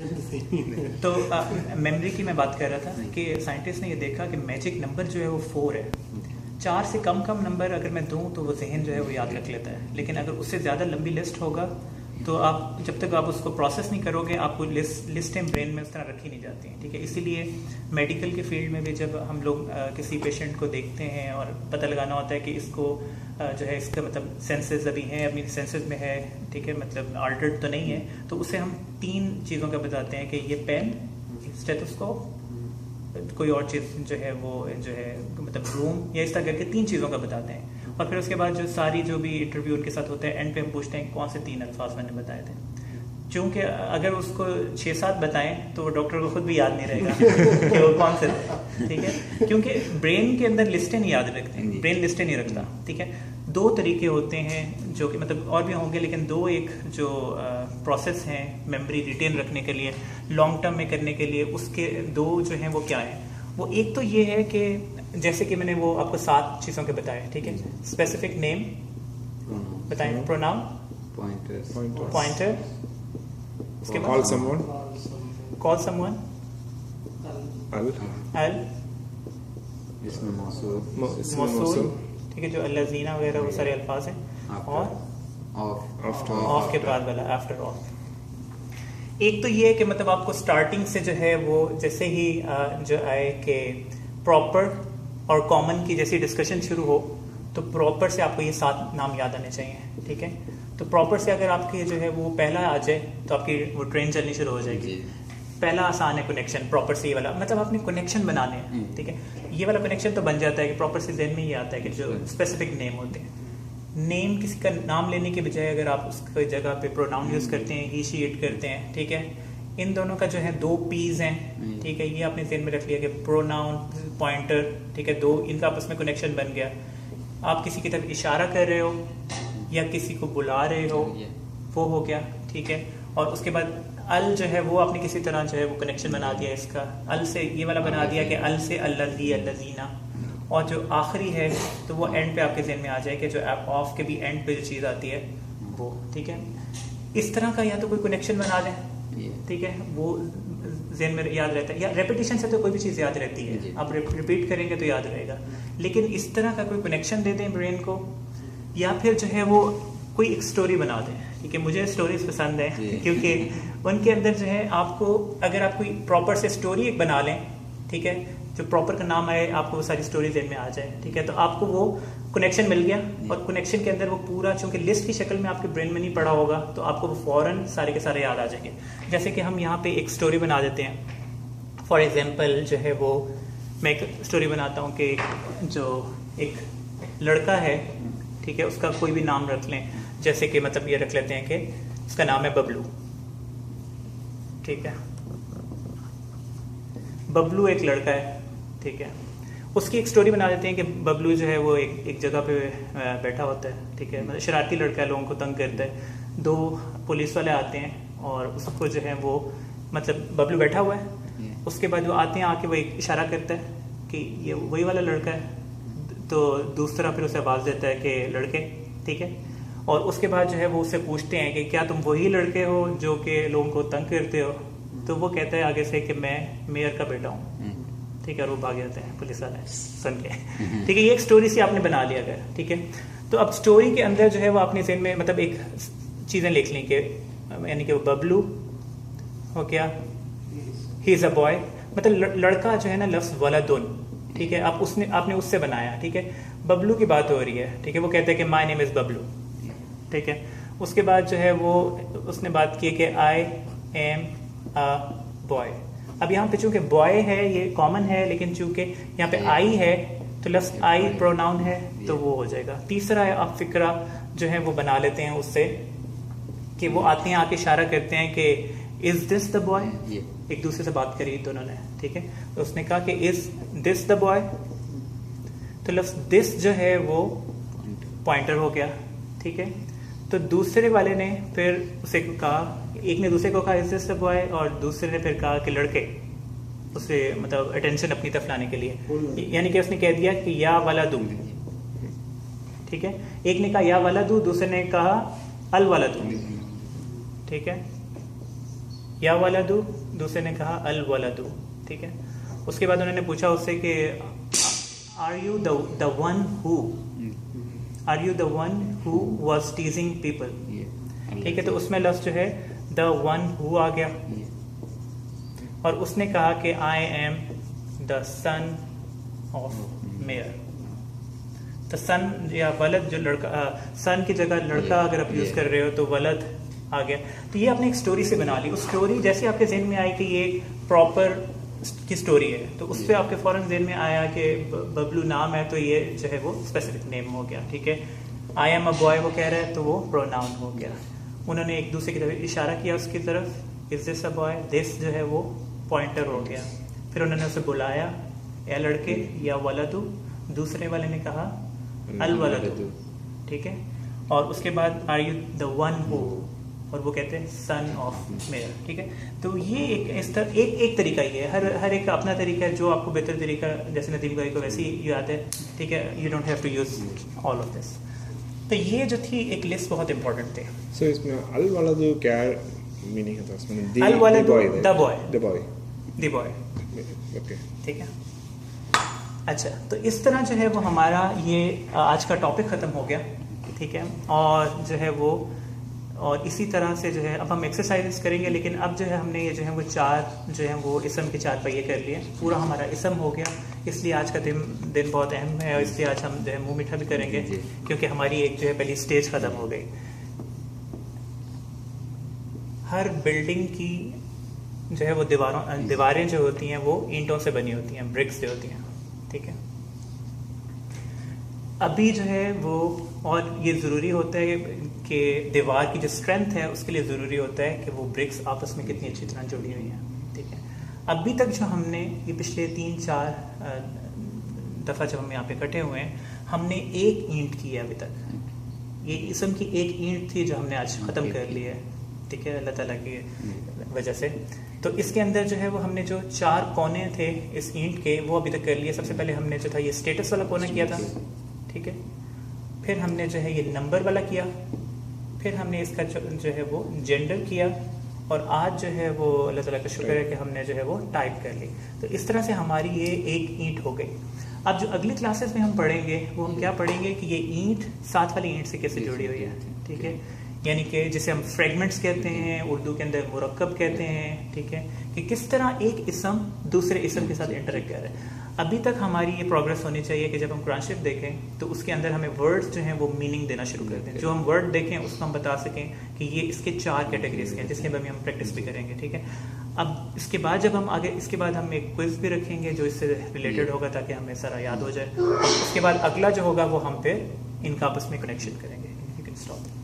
तो मेमोरी की मैं बात कर रहा था कि साइंटिस्ट ने ये देखा कि मैजिक नंबर जो है वो 4 है। 4 से कम नंबर अगर मैं दूं तो वो जहन जो है वो याद रख लेता है, लेकिन अगर उससे ज़्यादा लंबी लिस्ट होगा तो आप जब तक आप उसको प्रोसेस नहीं करोगे आपको लिस्टें ब्रेन में उस तरह रखी नहीं जाती हैं, ठीक है। इसीलिए मेडिकल के फील्ड में भी जब हम लोग किसी पेशेंट को देखते हैं और पता लगाना होता है कि इसको जो है इसका मतलब सेंसेस अभी हैं, अपनी सेंसेस में है, ठीक है, मतलब अल्टर्ड तो नहीं है, तो उसे हम 3 चीज़ों का बताते हैं कि ये पेन, स्टेथोस्कोप, कोई और चीज़ जो है वो जो है मतलब रूम, या इस तरह करके 3 चीज़ों का बताते हैं। और फिर उसके बाद जो भी इंटरव्यू उनके साथ होते हैं एंड पे हम पूछते हैं कौन से 3 अल्फाज मैंने बताए थे। चूँकि अगर उसको 6-7 बताएं तो डॉक्टर को खुद भी याद नहीं रहेगा कि वो कौन से थे, ठीक है, क्योंकि ब्रेन के अंदर लिस्टें नहीं याद रखते, ब्रेन लिस्टें नहीं रखता, ठीक है। 2 तरीके होते हैं जो कि मतलब और भी होंगे, लेकिन 2 एक जो प्रोसेस हैं मेमोरी रिटेन रखने के लिए, लॉन्ग टर्म में करने के लिए, उसके 2 जो हैं वो क्या हैं। वो एक तो ये है कि जैसे कि मैंने वो आपको 7 चीज़ों के बताए, ठीक है, स्पेसिफिक नेम बताएं, प्रोनाउन, पॉइंटर, उसके बाद कॉल समवन, अल, मौसूल, ठीक है, जो अल्लाजीना वगैरह वो सारे अल्फाज हैं, और ऑफ के बाद वाला आफ्टर ऑफ। एक तो ये है कि मतलब आपको स्टार्टिंग से जो है वो जैसे ही जो आए कि प्रॉपर और कॉमन की जैसी डिस्कशन शुरू हो तो प्रॉपर से आपको ये 7 नाम याद आने चाहिए, ठीक है। तो प्रॉपर से अगर आपके जो है वो पहला आ जाए तो आपकी वो ट्रेन चलनी शुरू हो जाएगी। पहला आसान है कनेक्शन, प्रॉपर से ये वाला, मतलब आपने कनेक्शन बनाने हैं, ठीक है। ये वाला कनेक्शन तो बन जाता है कि प्रॉपर से ज़हन में ये आता है कि जो स्पेसिफिक नेम होते हैं। नेम, किसी का नाम लेने के बजाय अगर आप उसकी जगह पे प्रोनाउन यूज़ करते हैं, ही शी इट करते हैं, ठीक है, इन दोनों का जो है 2 पीज हैं, ठीक है, ये आपने ज़हन में रख लिया कि प्रोनाउन, पॉइंटर, ठीक है, 2 इनका आपस में कनेक्शन बन गया। आप किसी की तरफ इशारा कर रहे हो या किसी को बुला रहे हो, वो हो गया, ठीक है। और उसके बाद अल जो है वो आपने किसी तरह जो है वो कनेक्शन बना दिया, इसका अल से ये वाला बना दिया कि अल से अल्लज़ी, अल्लज़ीना, और जो आखिरी है तो वो एंड पे आपके ज़हन में आ जाए कि जो ऑफ के भी एंड पे जो चीज़ आती है वो, ठीक है। इस तरह का या तो कोई कनेक्शन बना दें, ठीक है, वो ज़हन में याद रहता है, या रेपिटेशन से तो कोई भी चीज़ याद रहती है, आप रिपीट करेंगे तो याद रहेगा, लेकिन इस तरह का कोई कनेक्शन दे दें ब्रेन को, या फिर जो है वो कोई एक स्टोरी बना दें, ठीक है। मुझे स्टोरीज पसंद है क्योंकि उनके अंदर जो है आपको अगर आप कोई प्रॉपर से स्टोरी एक बना लें, ठीक है, जो प्रॉपर का नाम आए, आपको वो सारी स्टोरी ज़हन में आ जाए, ठीक है, तो आपको वो कनेक्शन मिल गया। और कनेक्शन के अंदर वो पूरा चूंकि लिस्ट की शक्ल में आपके ब्रेन में नहीं पड़ा होगा तो आपको वो फ़ौरन सारे के सारे याद आ जाएंगे। जैसे कि हम यहाँ पे एक स्टोरी बना देते हैं, फॉर एग्जांपल जो है वो मैं एक स्टोरी बनाता हूँ कि जो एक लड़का है, ठीक है, उसका कोई भी नाम रख लें, जैसे कि मतलब ये रख लेते हैं कि उसका नाम है बबलू, ठीक है, बबलू एक लड़का है, ठीक है। उसकी एक स्टोरी बना देते हैं कि बबलू जो है वो एक जगह पे बैठा होता है, ठीक है, मतलब शरारती लड़का है, लोगों को तंग करता है। 2 पुलिस वाले आते हैं और उसको जो है वो मतलब बबलू बैठा हुआ है, उसके बाद वो आते हैं, आके वो एक इशारा करता है कि ये वही वाला लड़का है, तो दूसरा फिर उसे आवाज़ देता है कि लड़के, ठीक है। और उसके बाद जो है वो उससे पूछते हैं कि क्या तुम वही लड़के हो जो कि लोगों को तंग करते हो, तो वो कहता है आगे से कि मैं मेयर का बेटा हूँ, ठीक है, और वो भाग जाते हैं पुलिस वाले सुन के, ठीक है। ये एक स्टोरी सी आपने बना लिया अगर, ठीक है। तो अब स्टोरी के अंदर जो है वो आपने ज़हन में मतलब एक चीज़ें लिख ली कि यानी कि वो बबलू हो गया, ही इज़ अ बॉय, मतलब लड़का जो है ना लफ्ज़ वलदुन, ठीक है, आपने उससे बनाया, ठीक है, बबलू की बात हो रही है, ठीक है, वो कहते हैं कि माय नेम इज़ बबलू, ठीक है। उसके बाद जो है वो उसने बात की कि आई एम अ बॉय। अब यहाँ पे चूंकि बॉय है ये कॉमन है, लेकिन चूंकि यहाँ पे आई है तो लफ्ज़ आई प्रोनाउन है तो वो हो जाएगा। तीसरा है आप फिक्रा जो है वो बना लेते हैं उससे कि वो आते हैं, आके इशारा करते हैं कि इज दिस द बॉय, एक दूसरे से बात करी दोनों ने, ठीक है, तो उसने कहा कि इज दिस द बॉय, तो लफ्ज़ दिस जो है वो पॉइंटर हो गया, ठीक है। तो दूसरे वाले ने फिर उसे कहा, एक ने दूसरे को कहा इज दिस द बॉय, और दूसरे ने फिर कहा कि लड़के, उसे मतलब अटेंशन अपनी तरफ लाने के लिए, यानी कि उसने कह दिया कि या वाला दू, ठीक है। एक ने कहा या वाला दू, दूसरे ने कहा अल वाला दू, ठीक है। या वलदू, दूसरे ने कहा अल वलदू, ठीक है। उसके बाद उन्होंने पूछा उससे कि are you the one who was teasing people, ठीक है। तो उसमें लफ्ज जो है द वन हु आ गया, और उसने कहा कि I am the son of mayor. तो सन या वलद, जो लड़का, सन की जगह लड़का अगर आप यूज कर रहे हो तो वलद आ गया। तो ये आपने एक स्टोरी से बना ली। उस स्टोरी जैसे आपके जहन में आई कि ये एक प्रॉपर की स्टोरी है, तो उस पर आपके फौरन जहन में आया कि बबलू नाम है, तो ये जो है वो स्पेसिफिक नेम हो गया, ठीक है। आई एम अ बॉय वो कह रहा है, तो वो प्रोनाउन हो गया। उन्होंने एक दूसरे की तरफ इशारा किया उसकी तरफ, is this a boy, this जो है वो पॉइंटर हो गया। फिर उन्होंने उसे बुलाया, या लड़के या वलदू, दूसरे वाले ने कहा अल वलदू, ठीक है। और उसके बाद are you the one who, और वो कहते हैं सन ऑफ मेयर, ठीक है। तो ये एक इस तरह एक तरीका ही है, हर एक का अपना तरीका है, जो आपको बेहतर तरीका, जैसे नदीम भाई को वैसे ही याद है, ठीक है। You don't have to use all of this. तो ये जो थी एक लिस्ट बहुत इंपॉर्टेंट थी। सो इसमें अल वलदू क्या मीनिंग है? इसमें अल वलदू द बॉय, ओके, ठीक है। अच्छा, तो इस तरह जो है वो हमारा ये आज का टॉपिक ख़त्म हो गया, ठीक है। और जो है वो, और इसी तरह से जो है अब हम एक्सरसाइजेस करेंगे, लेकिन अब जो है हमने ये जो है वो चार जो है वो इसम के 4 पहिए कर लिए, पूरा हमारा इसम हो गया। इसलिए आज का दिन बहुत अहम है, और इसलिए आज हम जो है मुँह मीठा भी करेंगे, क्योंकि हमारी एक जो है पहली स्टेज ख़त्म हो गई। हर बिल्डिंग की जो है वो दीवारें जो होती हैं वो ईंटों से बनी होती हैं, ब्रिक्स जो होती हैं, ठीक है। अभी जो है वो, और ये ज़रूरी होता है कि दीवार की जो स्ट्रेंथ है उसके लिए ज़रूरी होता है कि वो ब्रिक्स आपस में कितनी अच्छी तरह जुड़ी हुई हैं, ठीक है। अभी तक जो हमने ये पिछले 3-4 दफ़ा जब हम यहाँ पे इकट्ठे हुए हैं, हमने एक ईंट की है अभी तक। ये इसम की एक ईंट थी जो हमने आज ख़त्म कर ली है, ठीक है, अल्लाह ताला की वजह से। तो इसके अंदर जो है वो हमने जो 4 कोने थे इस ईंट के, वो अभी तक कर लिए। सबसे पहले हमने जो था ये स्टेटस वाला कोना किया था, ठीक है। फिर हमने जो है ये नंबर वाला किया, फिर हमने इसका जो है वो जेंडर किया, और आज जो है वो अल्लाह ताला का शुक्र है कि हमने जो है वो टाइप कर ली। तो इस तरह से हमारी ये एक ईंट हो गई। अब जो अगली क्लासेस में हम पढ़ेंगे वो हम क्या पढ़ेंगे कि ये ईंट साथ वाली ईंट से कैसे जुड़ी हुई है, ठीक है। यानी कि जिसे हम फ्रेगमेंट्स कहते हैं, उर्दू के अंदर मुरक्कब कहते हैं, ठीक है, कि किस तरह एक इसम दूसरे इसम के साथ इंटरेक्ट कर रहा है। अभी तक हमारी ये प्रोग्रेस होनी चाहिए कि जब हम कुरान शरीफ देखें तो उसके अंदर हमें वर्ड्स जो हैं वो मीनिंग देना शुरू कर दें। जो हम वर्ड देखें उसको हम बता सकें कि ये इसके 4 कैटेगरीज के हैं, जिसके बाद हम प्रैक्टिस भी करेंगे, ठीक है। अब इसके बाद जब हम आगे, इसके बाद हम एक क्विज भी रखेंगे जो इससे रिलेटेड होगा, ताकि हमें सारा याद हो जाए। उसके बाद अगला जो होगा वो हम फिर इनका आपस में कनेक्शन करेंगे। You can stop.